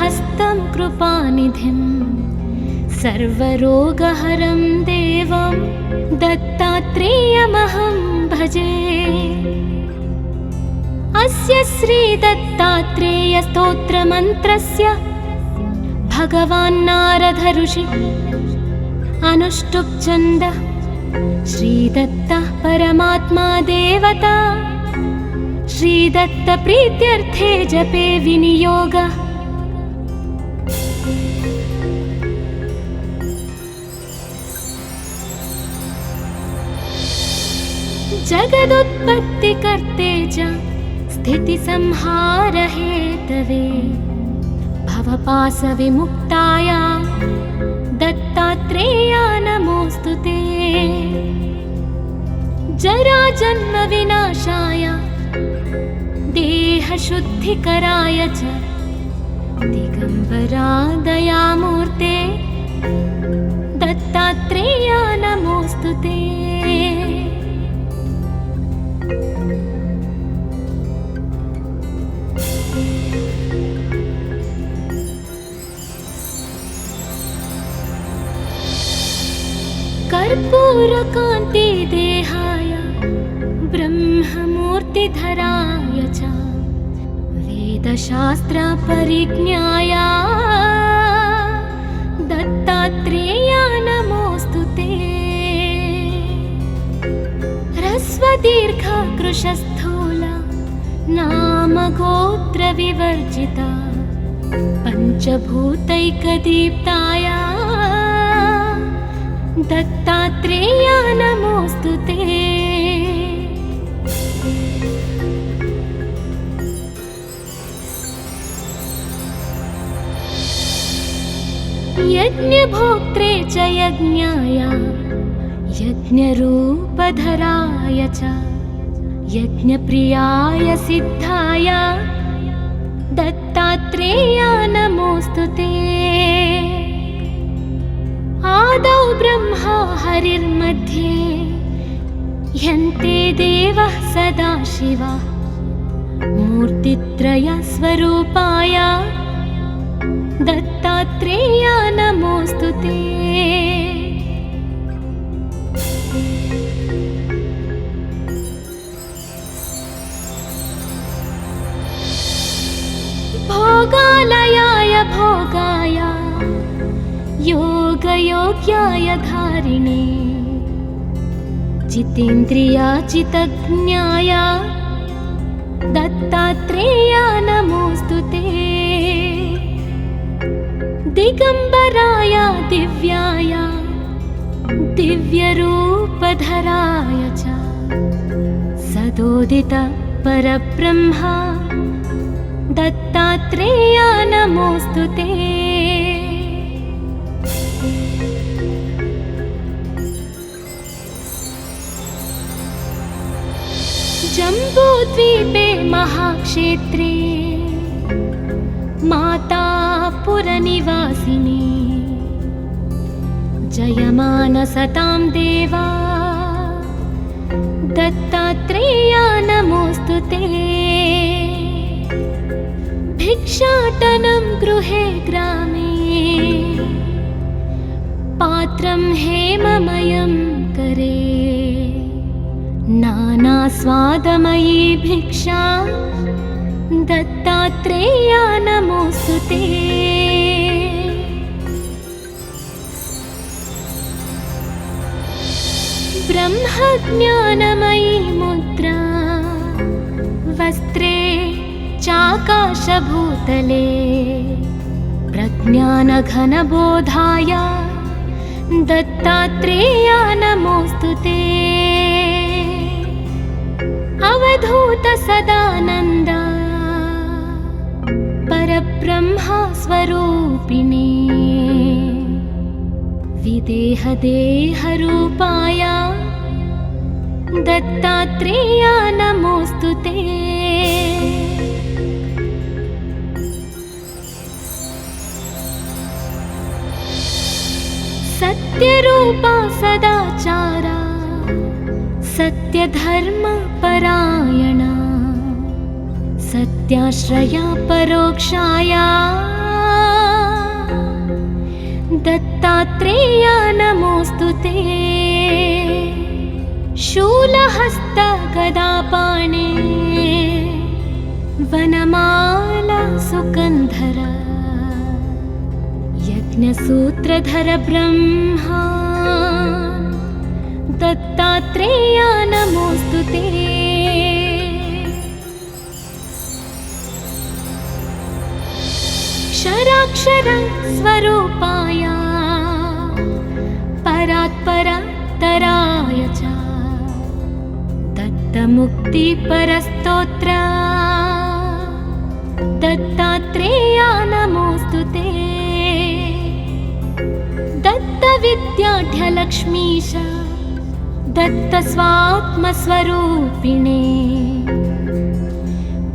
वरदहस्तं कृपानिधिं सर्वरोगहरं देवं दत्तात्रेयमहं भजे। अस्य श्रीदत्तात्रेयस्तोत्रमन्त्रस्य भगवान् नारद ऋषि अनुष्टुप् छन्दः श्रीदत्तः परमात्मा देवता। श्रीदत्त प्रीत्यर्थे जपे विनियोगः। जगदुत्पत्तिकर्ते च स्थितिसंहार हेतवे भवपाशविमुक्ताय दत्तात्रेयाय नमोऽस्तुते। जराजन्मविनाशाय देहशुद्धिकराय च दिगम्बरा दयामूर्ते दत्तात्रेयाय नमोऽस्तुते। कर्पूरकान्ति देहाय ब्रह्ममूर्तिधराय च वेदशास्त्र परिज्ञाय दत्तात्रेयाय नमोऽस्तुते। ह्रस्वदीर्घ कृशस्थूल नाम गोत्र विवर्जिता पंचभूतैकदीप्ताय दत्तात्रेयाय नमोऽस्तुते। यज्ञभोक्त्रे च यज्ञाय यज्ञरूपधराय च यज्ञप्रियाय सिद्धाय दत्तात्रेयाय नमोऽस्तुते। आदौ ब्रह्मा हरिर्मध्ये ह्यन्ते देवः सदाशिवः मूर्तित्रयस्वरूपाय दत्तात्रेयाय नमोऽस्तुते। भोगालयाय भोगाय योगयोग्याय धारिणे जितेन्द्रियाचितज्ञाय दत्तात्रेयाय नमोऽस्तुते। दिगम्बराय दिव्याय दिव्यरूपधराय च सदोदित परब्रह्म दत्तात्रेयाय नमोऽस्तुते। जम्बूद्वीपे महाक्षेत्रे मातापुरनिवासिनी जयमानसतां देवा दत्तात्रेयाय नमोऽस्तुते। भिक्षाटनं गृहे ग्रामे पात्रं हेममयं करे नानास्वादमयी भिक्षा दत्तात्रेयाय नमोऽस्तुते। ब्रह्मज्ञानमयी मुद्रा वस्त्रे चाकाशभूतले प्रज्ञानघनबोधाय दत्तात्रेयाय नमोऽस्तुते। अवधूत सदानन्द परब्रह्म स्वरूपिणे विदेहदेहरूपाय दत्तात्रेयाय नमोऽस्तुते। सत्यरूपा सदाचारा सत्यधर्मपरायणा सत्याश्रया परोक्षाया दत्तात्रेय नमोऽस्तु ते। शूलहस्त गदापाणे वनमाला सुकन्धर यज्ञसूत्रधर ब्रह्मा दत्तात्रेय नमोऽस्तु ते। क्षराक्षर स्वरूपाय परात्परतराय च दत्तमुक्तिपरस्तोत्र दत्तात्रेय नमोऽस्तु ते। दत्तविद्याढ्यलक्ष्मीश दत्तस्वात्मस्वरूपिणे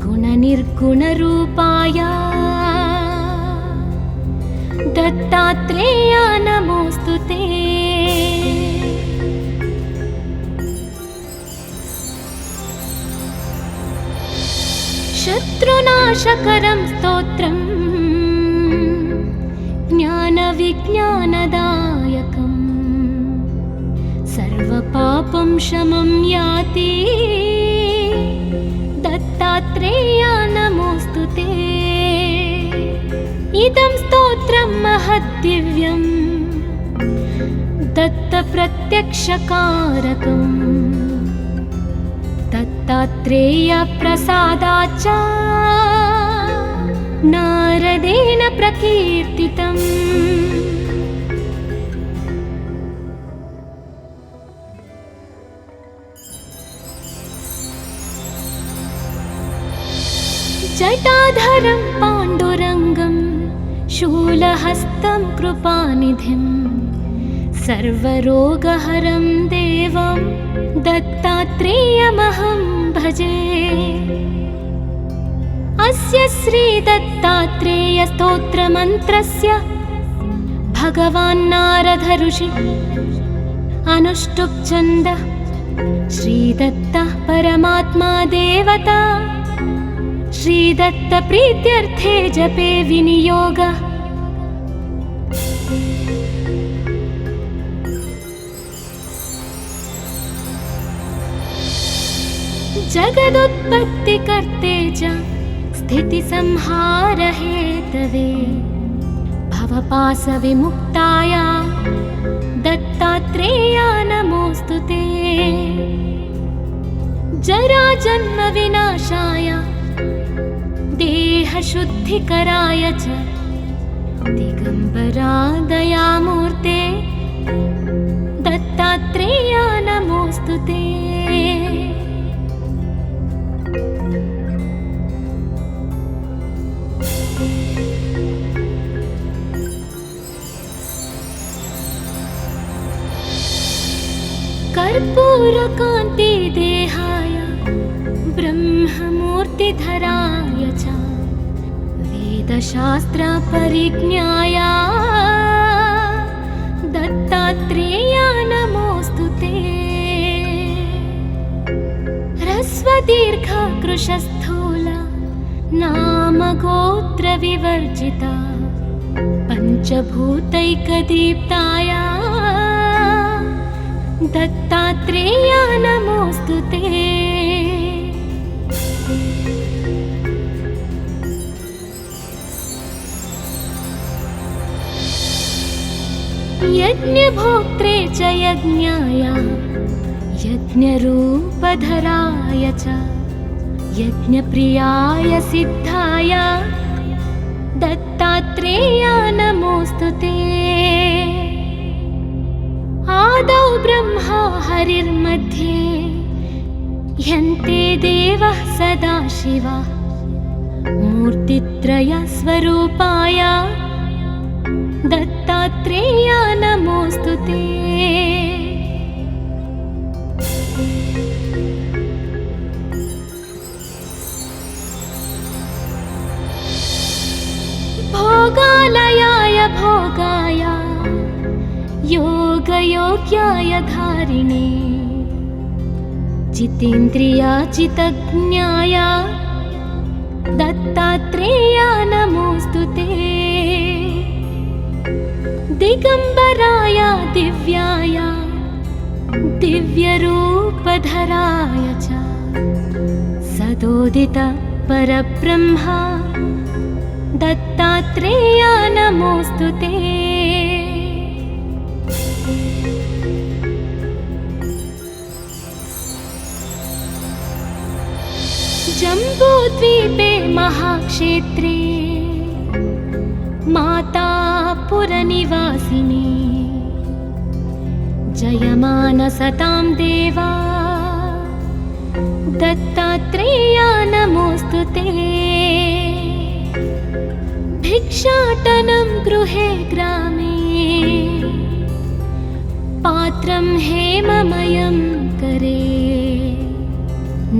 गुणनिर्गुणरूपाय दत्तात्रेय नमोऽस्तु ते। शत्रुनाशकरं स्तोत्रं ज्ञानविज्ञानदायकं सर्वपापं शमं याति दत्तात्रेय नमोऽस्तु ते। इदं स्तोत्रं महद्दिव्यं दत्तप्रत्यक्षकारकम् दत्तात्रेय प्रसादाच्च नारदेन प्रकीर्तितम्। जटाधरं पाण्डुरङ्गं शूलहस्तं कृपानिधिं सर्वरोगहरं देवं दत्तात्रेयमहं भजे। अस्य श्रीदत्तात्रेयस्तोत्रमन्त्रस्य भगवान् नारद ऋषि अनुष्टुप् छन्दः श्रीदत्तः परमात्मा देवता श्रीदत्तप्रीत्यर्थे जपे विनियोगः। जगदुत्पत्तिकर्ते च स्थितिसंहारहेतवे भवपाशविमुक्ताय दत्तात्रेय नमोऽस्तु ते। जराजन्मविनाशाय देहशुद्धिकराय च दिगम्बरा दयामूर्ते दत्तात्रेय नमोऽस्तु ते। कर्पूरकान्ति देहाय ब्रह्ममूर्तिधराय च वेदशास्त्रपरिज्ञाय दत्तात्रेय नमोऽस्तु ते। ह्रस्वदीर्घकृशस्थूल नामगोत्रविवर्जिता पञ्चभूतैकदीप्ताय दत्तात्रेय नमोऽस्तु ते। यज्ञभोक्त्रे च यज्ञाय यज्ञरूपधराय च यज्ञप्रियाय सिद्धाय दत्तात्रेय नमोऽस्तु ते। आदौ ब्रह्मा हरिर्मध्ये ह्यन्ते देवः सदाशिवः मूर्तित्रयस्वरूपाय दत्तात्रेय नमोऽस्तु ते। भोगालयाय भोगाय योगयोग्याय धारिणे जितेन्द्रियाचितज्ञाय दत्तात्रेय नमोऽस्तु ते। दिगम्बराय दिव्याय दिव्यरूपधराय च सदोदित परब्रह्मा दत्तात्रेय नमोऽस्तु ते। जम्बूद्वीपे महाक्षेत्रे मातापुरनिवासिनी जयमानसतां देवा दत्तात्रेय नमोऽस्तु ते। भिक्षाटनं गृहे ग्रामे पात्रं हेममयं करे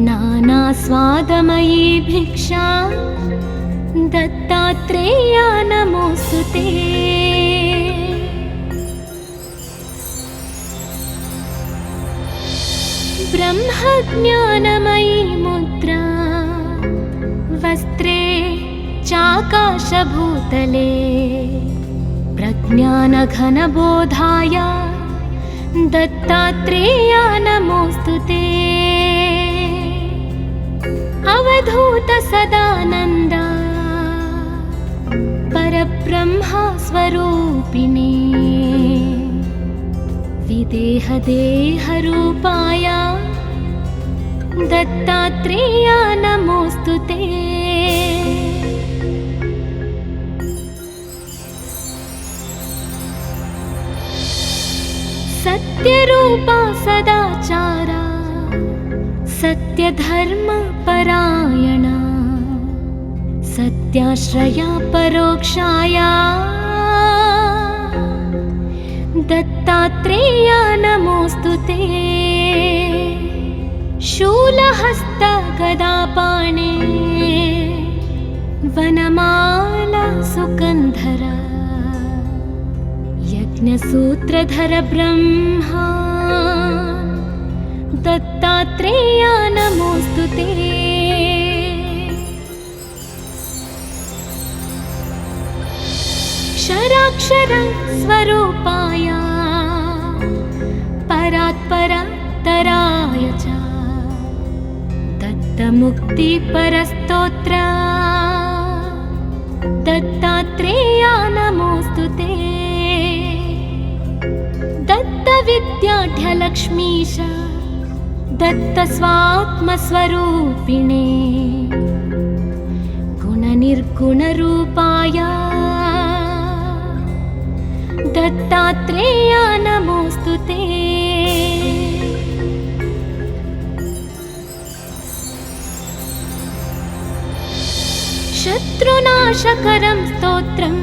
नानास्वादमयी भिक्षा दत्तात्रेय नमोऽस्तु ते। ब्रह्मज्ञानमयी मुद्रा वस्त्रे चाकाशभूतले प्रज्ञानघनबोधाय दत्तात्रेय नमोऽस्तु ते। अवधूत सदानन्द परब्रह्मा स्वरूपिणे विदेहदेहरूपाय दत्तात्रेय नमोऽस्तु ते। सत्यरूपा सदाचारा सत्यधर्मपरायणा सत्याश्रया परोक्षाया दत्तात्रेय नमोऽस्तु ते। शूलहस्त गदापाणे वनमाला सुकन्धरा यज्ञसूत्रधर ब्रह्मा दत्तात्रेय नमोऽस्तु ते। क्षराक्षर स्वरूपाय परात्परतराय च दत्तमुक्तिपरस्तोत्र दत्तात्रेय नमोऽस्तु ते। दत्तविद्याढ्यलक्ष्मीश दत्तस्वात्मस्वरूपिणे गुणनिर्गुणरूपाय दत्तात्रेय नमोऽस्तु ते। शत्रुनाशकरं स्तोत्रं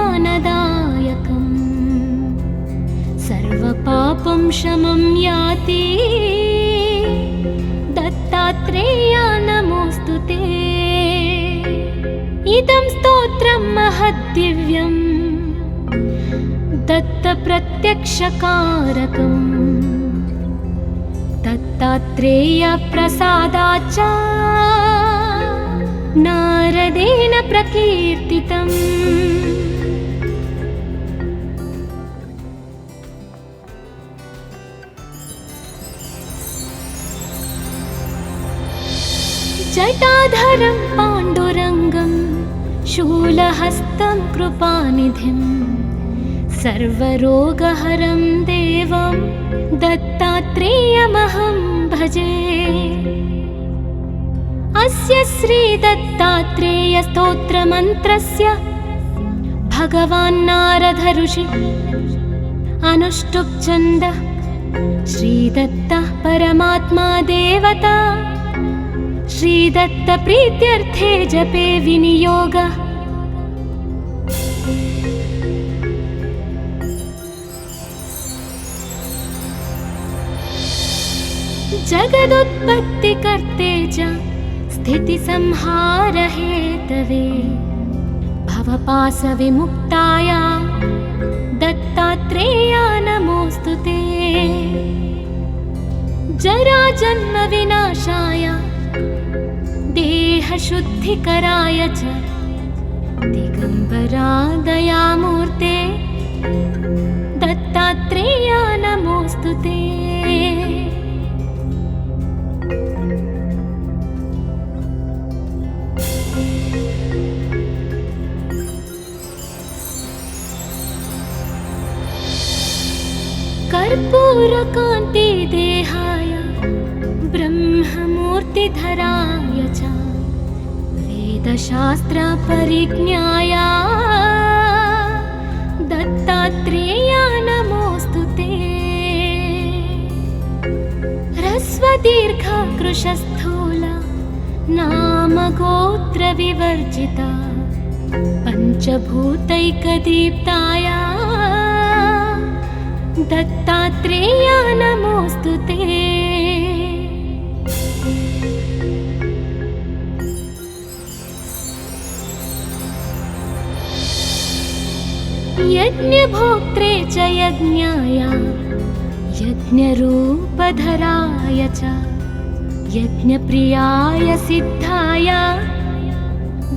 ज्ञानविज्ञानदायकं सर्वपापं शमं याति दत्तात्रेय नमोऽस्तु ते। इदं स्तोत्रं महद्दिव्यं दत्तप्रत्यक्षकारकं दत्तात्रेय प्रसादाच्च नारदेन प्रकीर्तितम्। जटाधरं पाण्डुरङ्गं शूलहस्तं कृपानिधिं सर्वरोगहरं देवं दत्तात्रेयमहं भजे। अस्य श्रीदत्तात्रेयस्तोत्रमन्त्रस्य भगवान् नारद ऋषि अनुष्टुप् छन्दः श्रीदत्तः परमात्मा देवता श्रीदत्त प्रीत्यर्थे जपे विनियोगः। जगदुत्पत्तिकर्ते च स्थितिसंहारहेतवे भवपाशविमुक्ताय दत्तात्रेय नमोऽस्तु ते। जराजन्मविनाशाय देहशुद्धिकराय च दिगम्बरा दयामूर्ते दत्तात्रेया नमोऽस्तु ते। कर्पूरकान्ति देहाय ब्रह्ममूर्तिधराय च वेदशास्त्रपरिज्ञाय दत्तात्रेया नमोऽस्तु ते। ह्रस्वदीर्घकृशस्थूल नामगोत्रविवर्जिता पञ्चभूतैकदीप्ताय दत्तात्रेया नमोऽस्तु ते। यज्ञभोक्त्रे च यज्ञाय यज्ञरूपधराय च यज्ञप्रियाय सिद्धाय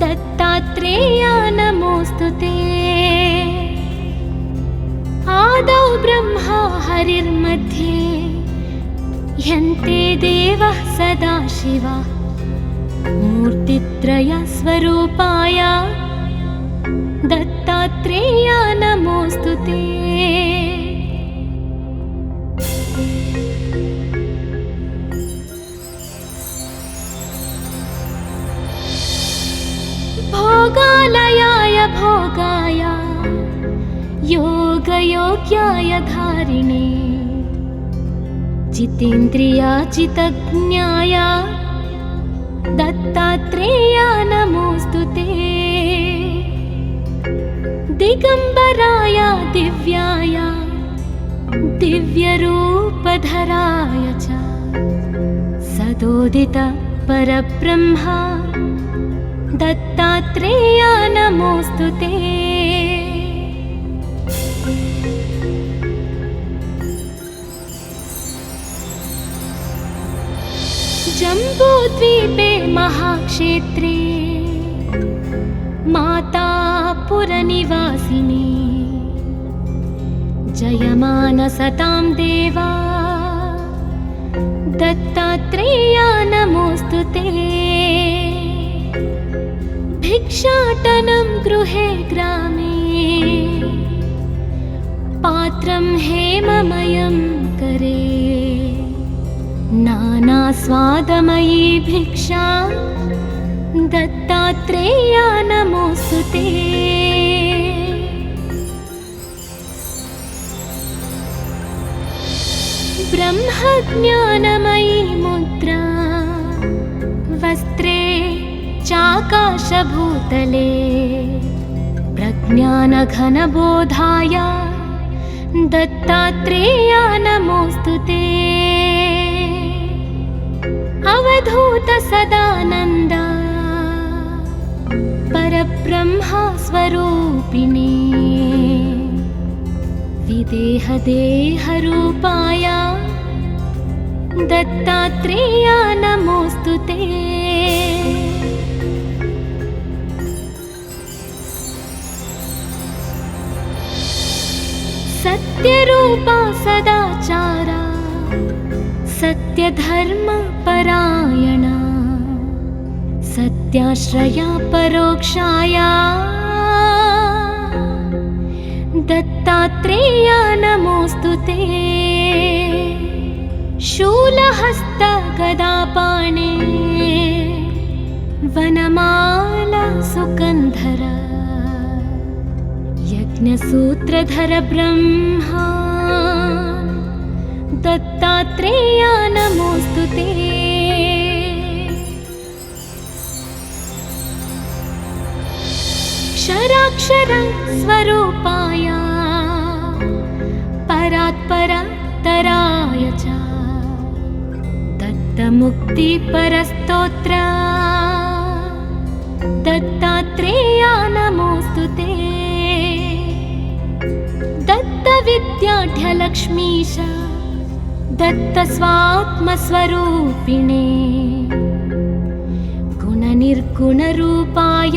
दत्तात्रेया नमोऽस्तु ते। आदौ ब्रह्मा हरिर्मध्ये यन्ते देवः सदाशिवः मूर्तित्रयस्वरूपाय दत्तात्रेया नमोऽस्तु ते। भोगालयाय भोगाय योगयोग्याय धारिणे जितेन्द्रियाजितज्ञाय दत्तात्रेया नमोऽस्तु ते। दिगम्बराय दिव्याय दिव्यरूपधराय च सदोदित परब्रह्म दत्तात्रेया नमोऽस्तु ते। जम्बूद्वीपे महाक्षेत्रे मातापुरनिवासिनी जयमानसतां देवा दत्तात्रेया नमोऽस्तु ते। भिक्षाटनं गृहे ग्रामे पात्रं हेममयं करे नानास्वादमयी भिक्षा दत्तात्रेया नमोऽस्तु ते। ब्रह्मज्ञानमयी मुद्रा वस्त्रे चाकाशभूतले प्रज्ञानघनबोधाय दत्तात्रेया नमोऽस्तु ते। अवधूत सदानन्द परब्रह्म स्वरूपिणे विदेहदेहरूपाय दत्तात्रेया नमोऽस्तु ते। सत्यरूपा सदाचारा सत्यधर्मपरायणा सत्याश्रया परोक्षाया दत्तात्रेया नमोऽस्तु ते। शूलहस्त गदापाणे वनमाला सुकन्धर यज्ञसूत्रधर ब्रह्मा दत्तात्रेया नमोऽस्तु ते। क्षराक्षर स्वरूपाय परात्परतराय च दत्तमुक्तिपरस्तोत्र दत्तात्रेया नमोऽस्तु ते। दत्तविद्याढ्यलक्ष्मीश दत्तस्वात्मस्वरूपिणे गुणनिर्गुणरूपाय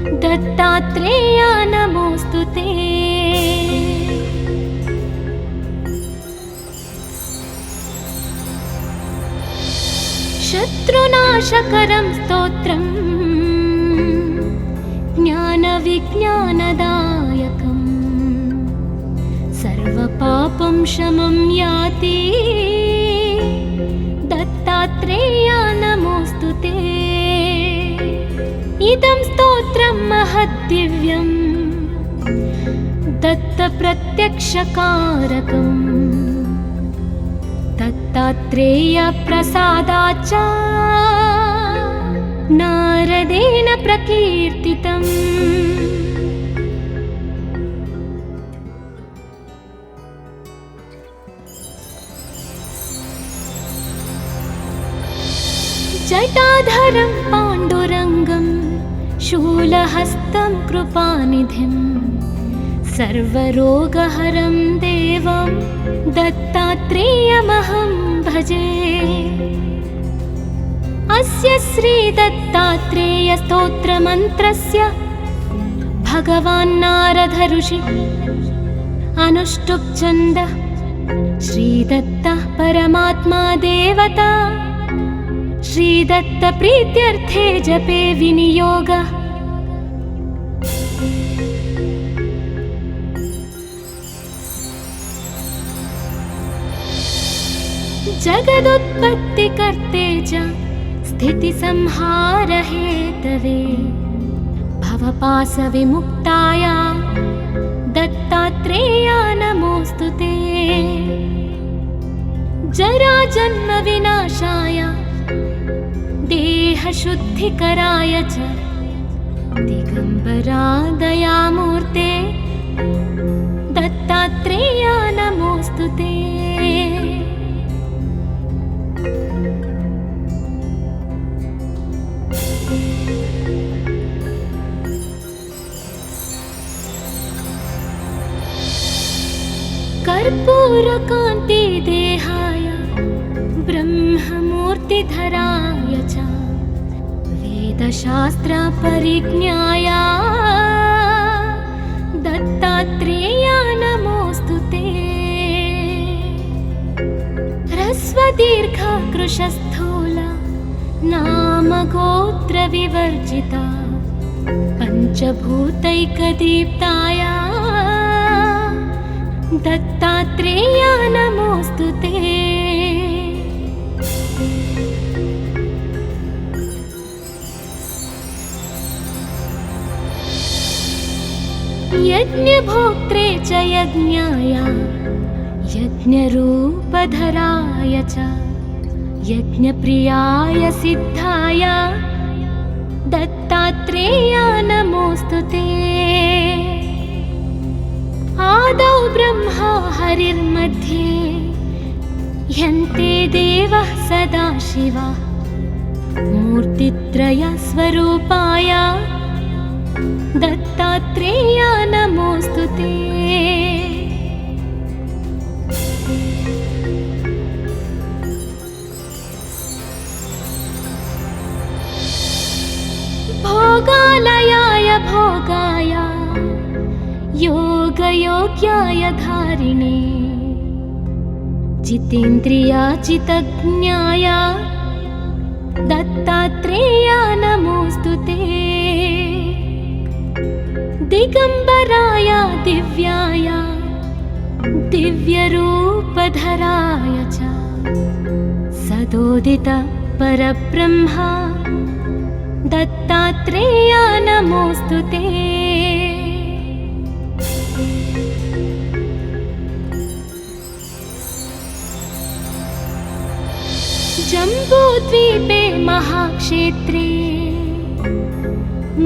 दत्तात्रेया नमोऽस्तु ते। शत्रुनाशकरं स्तोत्रम् ज्ञानविज्ञानदायकम् सर्वपापं शमं याति दत्तात्रेया नमोऽस्तु ते। इदं स्तोत्रं महद्दिव्यम् दत्तप्रत्यक्षकारकम् दत्तात्रेयप्रसादाच्च नारदेन प्रकीर्तितम्। जटाधरं पाण्डुरङ्गं शूलहस्तं कृपानिधिं सर्वरोगहरं देवं दत्तात्रेयमहं भजे। अस्य श्रीदत्तात्रेयस्तोत्रमन्त्रस्य भगवान् नारद ऋषि अनुष्टुप् छन्दः श्रीदत्तः परमात्मा देवता श्रीदत्तप्रीत्यर्थे जपे विनियोगः। जगदुत्पत्तिकर्ते च स्थितिसंहारहेतवे भवपाशविमुक्ताय दत्तात्रेया नमोऽस्तु ते। जराजन्मविनाशाय देहशुद्धिकराय च दिगम्बरा दयामूर्ते दत्तात्रेया नमोऽस्तु ते। कर्पूरकान्तिदेहाय ब्रह्ममूर्तिधराय च वेदशास्त्रपरिज्ञाय दत्तात्रेया नमोऽस्तु ते। ह्रस्वदीर्घकृशस्थूल नामगोत्रविवर्जिता पञ्चभूतैकदीप्ताय दत्तात्रेया नमोऽस्तु ते। यज्ञभोक्त्रे च यज्ञाय यज्ञरूपधराय च यज्ञप्रियाय सिद्धाय दत्तात्रेया नमोऽस्तु ते। आदौ ब्रह्मा हरिर्मध्ये ह्यन्ते देवः सदाशिवः मूर्तित्रयस्वरूपाय दत्तात्रेया नमोऽस्तु ते। भोगालयाय भोगाय योगयोग्याय धारिणे जितेन्द्रियाजितज्ञाय दत्तात्रेया नमोऽस्तु ते। दिगम्बराय दिव्याय दिव्यरूपधराय च सदोदित परब्रह्मा दत्तात्रेया नमोऽस्तु ते। जम्बूद्वीपे महाक्षेत्रे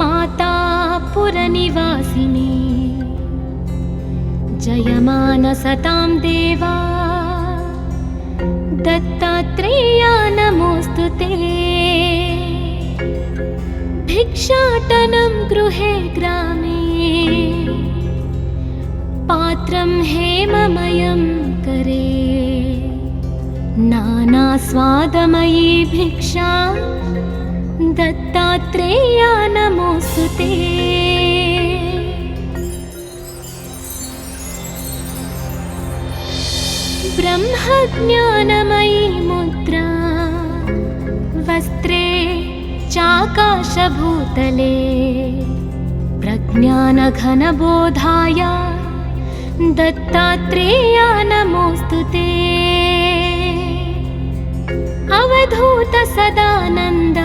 मातापुरनिवासिनी जयमानसतां देवा दत्तात्रेया नमोऽस्तु ते। भिक्षाटनं गृहे ग्रामे पात्रं हेममयं करे नानास्वादमयी भिक्षा दत्तात्रेय नमोऽस्तु ते। ब्रह्मज्ञानमयी मुद्रा वस्त्रे चाकाशभूतले प्रज्ञानघनबोधाय दत्तात्रेय नमोऽस्तु ते। अवधूत सदानन्द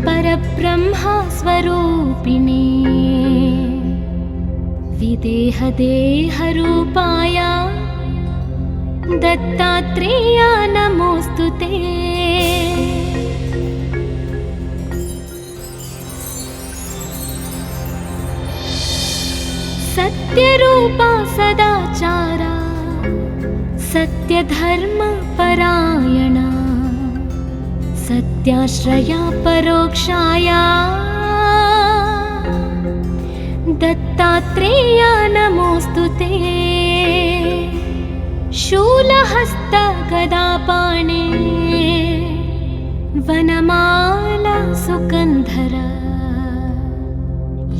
परब्रह्म स्वरूपिणे विदेहदेहरूपाय दत्तात्रेय नमोऽस्तु ते। सत्यरूपा सदाचारा सत्यधर्मपरायणा सत्याश्रया परोक्षाया दत्तात्रेय नमोऽस्तु ते। शूलहस्त गदापाणे वनमाला सुकन्धर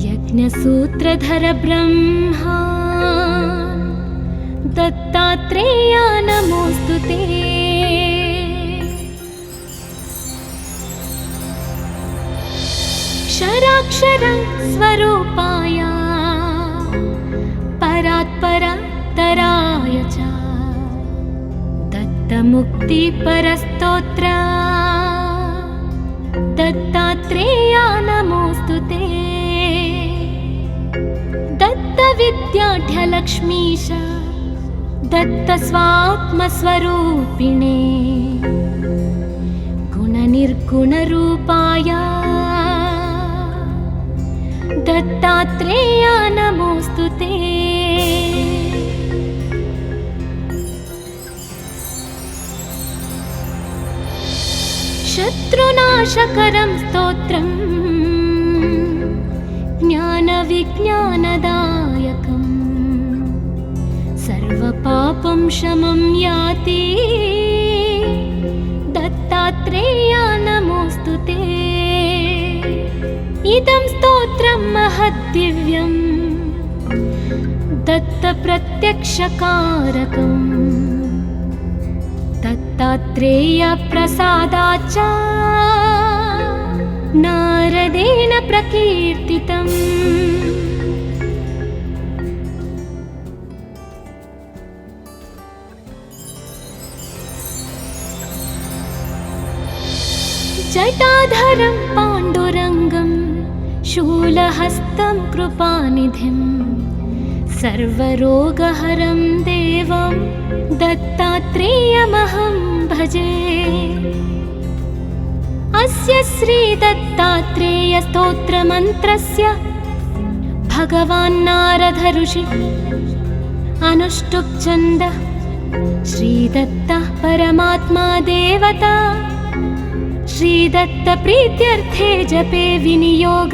यज्ञसूत्रधर ब्रह्मा दत्तात्रेय नमोऽस्तु ते। क्षराक्षर स्वरूपाय परात्परतराय च दत्तमुक्तिपरस्तोत्र दत्तात्रेय नमोऽस्तु ते। दत्तविद्याढ्यलक्ष्मीश दत्तस्वात्मस्वरूपिणे गुणनिर्गुणरूपाय दत्तात्रेय नमोऽस्तु ते। शत्रुनाशकरं स्तोत्रम् ज्ञानविज्ञानदायकम् सर्वपापं शमं याति दत्तात्रेय नमोऽस्तु ते। इदं स्तोत्रं महद्दिव्यं दत्तप्रत्यक्षकारकम् दत्तात्रेय प्रसादाच्च नारदेन प्रकीर्तितम्। जटाधरं पाण्डुरङ्गं शूलहस्तं कृपानिधिं सर्वरोगहरं देवं दत्तात्रेयमहं भजे। अस्य श्रीदत्तात्रेयस्तोत्रमन्त्रस्य भगवान् नारद ऋषि अनुष्टुप् छन्द श्रीदत्तः परमात्मा देवता श्रीदत्त प्रीत्यर्थे जपे विनियोग।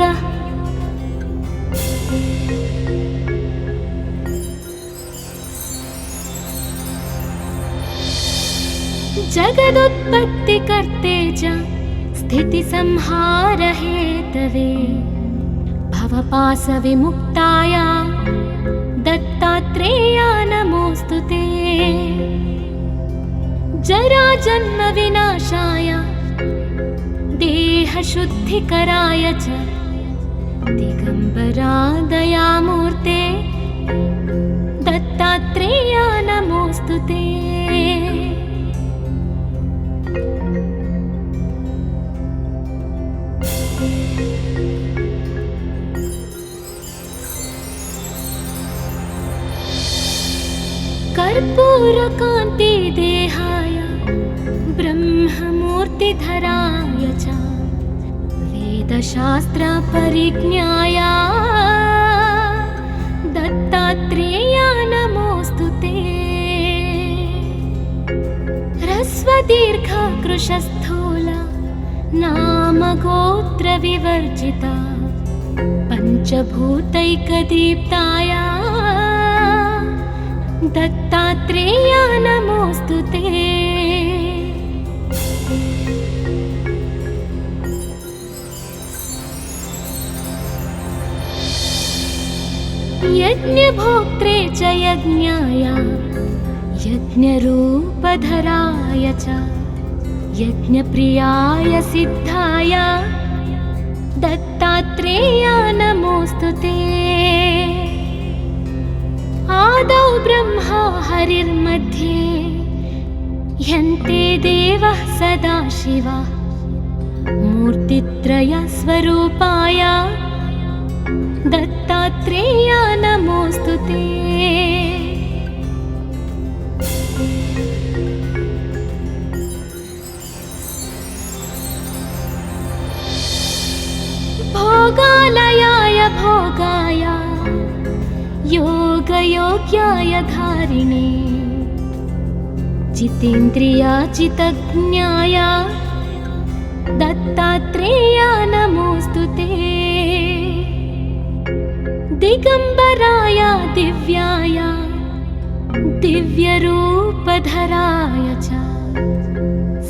जगदुत्पत्तिकर्ते च स्थितिसंहार हेतवे भवपाशविमुक्ताय दत्तात्रेय नमोऽस्तु ते। जराजन्मविनाशाय देहशुद्धिकराय च दिगम्बरा दयामूर्ते दत्तात्रेय नमोऽस्तु ते। कर्पूरकान्ति देहाय ब्रह्ममूर्तिधराय च वेदशास्त्रपरिज्ञाय दत्तात्रेय नमोऽस्तु ते। ह्रस्वदीर्घकृशस्थूल नामगोत्रविवर्जिता पञ्चभूतैकदीप्ताय दत्तात्रेय नमोऽस्तु ते। यज्ञभोक्त्रे च यज्ञाय यज्ञरूपधराय च यज्ञप्रियाय सिद्धाय दत्तात्रेयाय नमोऽस्तु ते। आदौ ब्रह्मा हरिर्मध्ये ह्यन्ते देवः सदाशिवः मूर्तित्रयस्वरूपाय दत्तात्रेयाय नमोऽस्तु ते। भोगालयाय भोगाय योगयोग्याय धारिणे जितेन्द्रियाजितज्ञाय दत्तात्रेयाय नमोऽस्तु ते। दिगम्बराय दिव्याय दिव्यरूपधराय च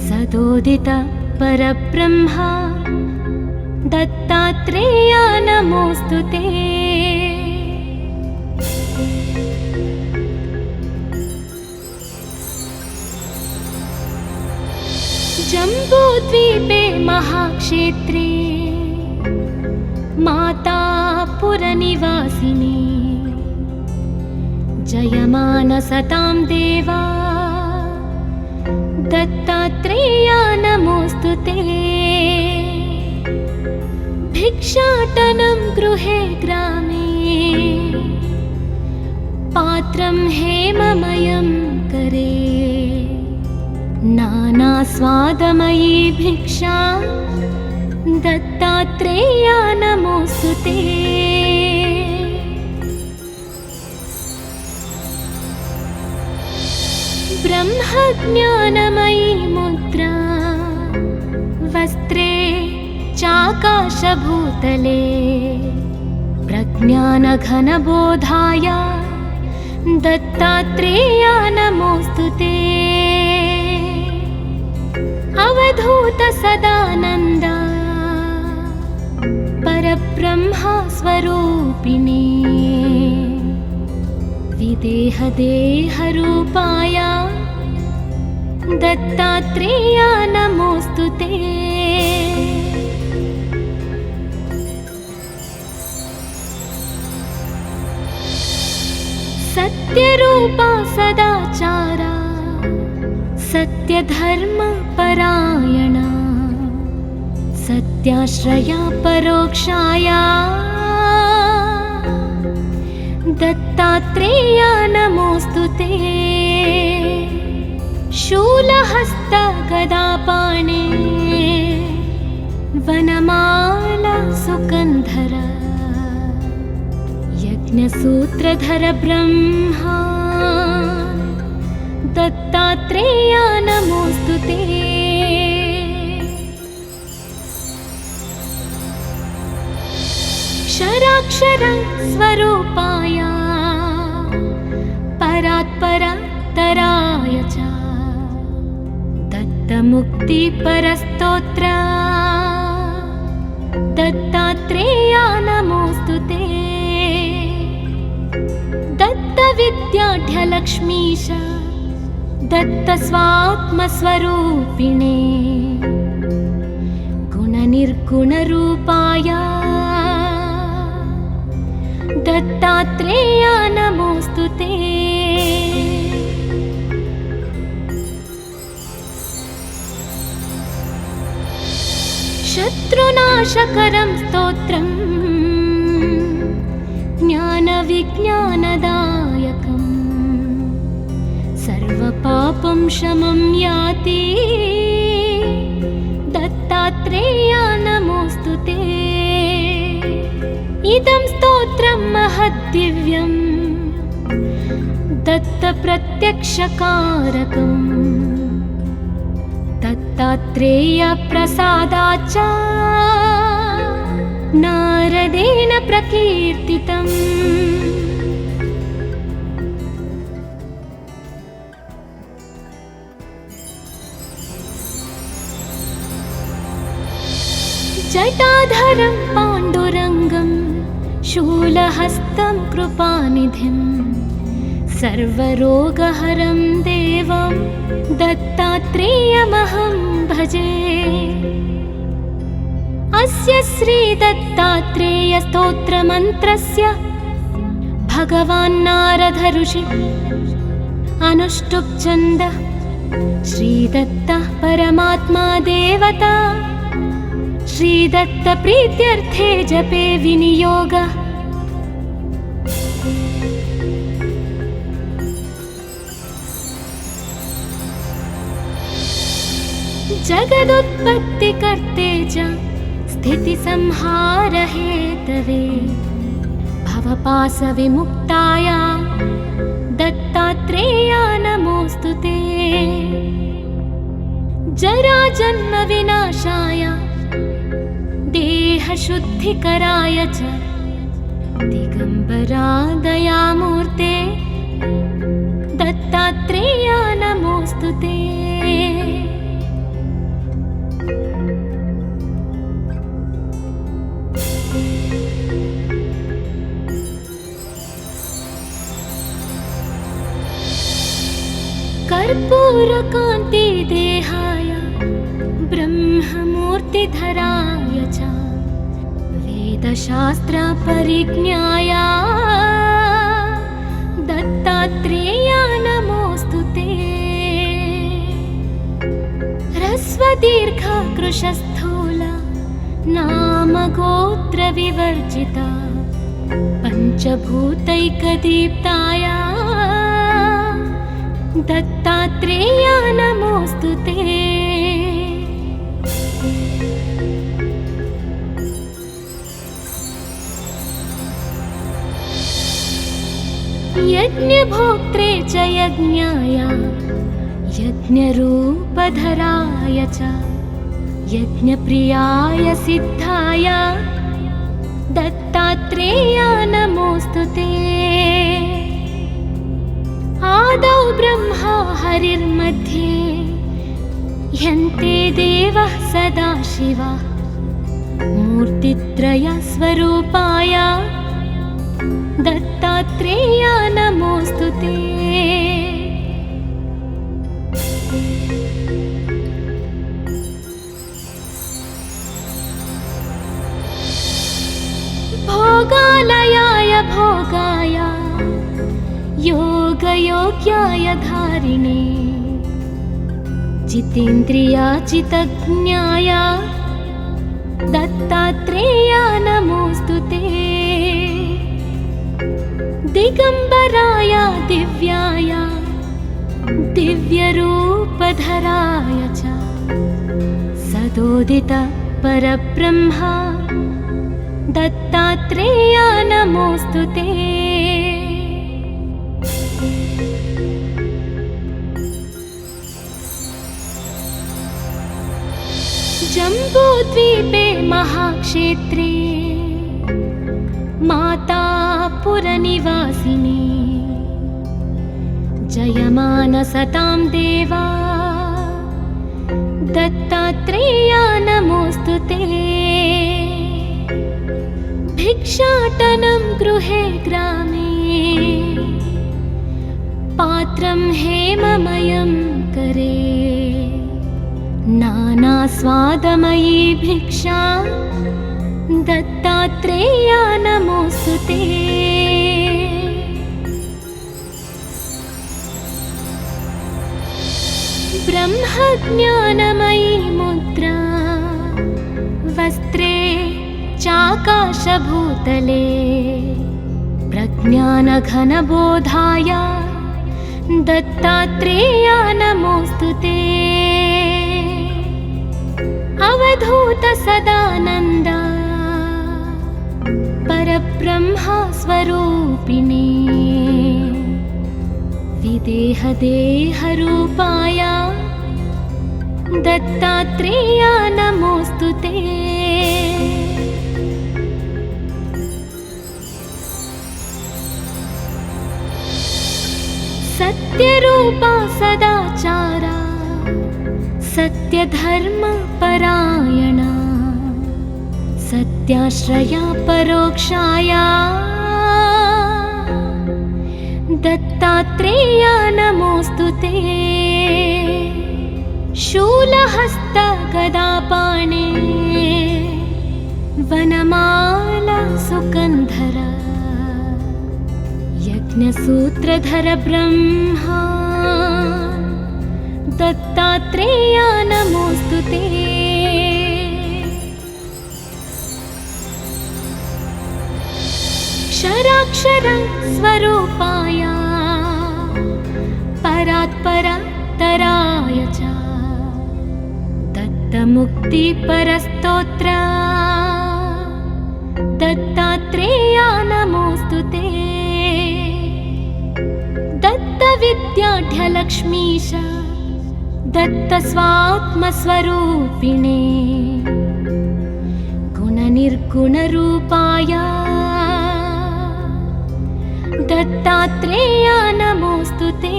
सदोदित परब्रह्मा दत्तात्रेयाय नमोऽस्तु ते। जम्बूद्वीपे महाक्षेत्रे मातापुरनिवासिनी जयमानसतां देवा दत्तात्रेयाय नमोऽस्तु ते। भिक्षाटनं गृहे ग्रामे पात्रं हेममयं करे नानास्वादमयी भिक्षा दत्तात्रेयाय नमोऽस्तु ते। ब्रह्मज्ञानमयी मुद्रा वस्त्रे चाकाशभूतले प्रज्ञानघनबोधाय दत्तात्रेयाय नमोऽस्तु ते। अवधूत सदानन्द परब्रह्मा स्वरूपिणे विदेहदेहरूपाय दत्तात्रेयाय नमोऽस्तु ते। सत्यरूपा सदाचारा सत्यधर्मपरायणा सत्याश्रया परोक्षाया दत्तात्रेयाय नमोऽस्तु ते। शूलहस्त गदापाणे वनमाला सुकन्धर यज्ञसूत्रधर ब्रह्मा दत्तात्रेयाय नमोऽस्तु ते। क्षराक्षर स्वरूपाय परात्परतराय च दत्तमुक्तिपरस्तोत्र दत्तात्रेयाय नमोऽस्तु ते। दत्तविद्याढ्यलक्ष्मीश दत्तस्वात्मस्वरूपिणे गुणनिर्गुणरूपाय दत्तात्रेयाय नमोऽस्तु ते। शत्रुनाशकरं स्तोत्रं ज्ञानविज्ञानदायकं सर्वपापं शमं याति दत्तात्रेयाय नमोऽस्तु ते। इदं स्तोत्रं महद्दिव्यं दत्तप्रत्यक्षकारकं दत्तात्रेयप्रसादाच्च नारदेन प्रकीर्तितम्। जटाधरं पाण्डुरङ्गं शूलहस्तं कृपानिधिं सर्वरोगहरं देवं दत्तात्रेयमहं भजे। अस्य श्रीदत्तात्रेयस्तोत्रमन्त्रस्य भगवान् नारद ऋषि अनुष्टुप् छन्दः श्रीदत्तः परमात्मा देवता। श्रीदत्त प्रीत्यर्थे जपे विनियोगः। जगदुत्पत्तिकर्ते च स्थितिसंहारहेतवे भवपाशविमुक्ताय दत्तात्रेयाय नमोऽस्तु ते। जराजन्मविनाशाय देहशुद्धिकराय च दिगम्बरा दयामूर्ते दत्तात्रेयाय नमोऽस्तु ते। कर्पूरकान्ति देहाय ब्रह्ममूर्तिधराय च वेदशास्त्रपरिज्ञाय दत्तात्रेयाय नमोऽस्तु ते। ह्रस्वदीर्घकृशस्थूल नामगोत्रविवर्जिता पञ्चभूतैकदीप्ताय दत्तात्रेयाय नमोऽस्तु ते। यज्ञभोक्त्रे च यज्ञाय यज्ञरूपधराय च यज्ञप्रियाय सिद्धाय दत्तात्रेयाय नमोऽस्तु ते। आदौ ब्रह्मा हरिर्मध्ये यन्ते देवः सदाशिवः मूर्तित्रयस्वरूपाय दत्तात्रेयाय नमोऽस्तु ते। भोगालयाय भोगाय योगयोग्याय धारिणे जितेन्द्रियाजितज्ञाय दत्तात्रेयाय नमोऽस्तु ते। दिगम्बराय दिव्याय दिव्यरूपधराय च सदोदित परब्रह्म दत्तात्रेयाय नमोऽस्तु ते। जम्बूद्वीपे महाक्षेत्रे मातापुरनिवासिनी जयमानसतां देवा दत्तात्रेयाय नमोऽस्तु ते। भिक्षाटनं गृहे ग्रामे पात्रं हेममयं करे नानास्वादमयी भिक्षा दत्तात्रेयाय नमोऽस्तु ते। ब्रह्मज्ञानमयी मुद्रा वस्त्रे चाकाशभूतले प्रज्ञानघनबोधाय दत्तात्रेयाय नमोऽस्तु ते। अवधूत सदानन्द परब्रह्म स्वरूपिणे विदेहदेहरूपाय दत्तात्रेयाय नमोऽस्तु ते। सत्यरूपा सदाचारा सत्यधर्मपरायणा सत्याश्रया परोक्षाया दत्तात्रेया नमोऽस्तु ते। शूलहस्त गदापाणे वनमाला सुकन्धरा यज्ञसूत्रधर ब्रह्मा दत्तात्रेया नमोऽस्तु ते। क्षराक्षर स्वरूपाय परात्परतराय च दत्तमुक्तिपरस्तोत्र दत्तात्रेया नमोऽस्तु ते। दत्तविद्याढ्यलक्ष्मीश दत्तस्वात्मस्वरूपिणे गुणनिर्गुणरूपाय दत्तात्रेया नमोऽस्तु ते।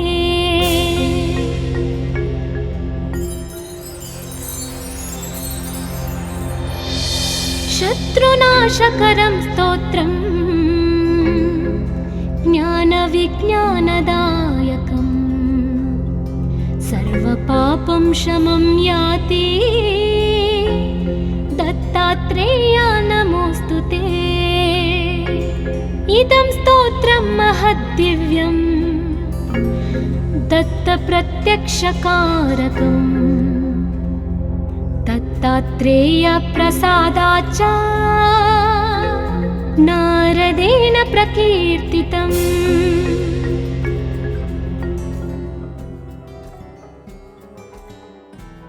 शत्रुनाशकरं स्तोत्रम् ज्ञानविज्ञानदायकम् सर्वपापं शमं याति दत्तात्रेया नमोऽस्तु ते। इदं स्तोत्रं महद्दिव्यं दत्तप्रत्यक्षकारकम् दत्तात्रेय प्रसादाच्च नारदेन प्रकीर्तितम्।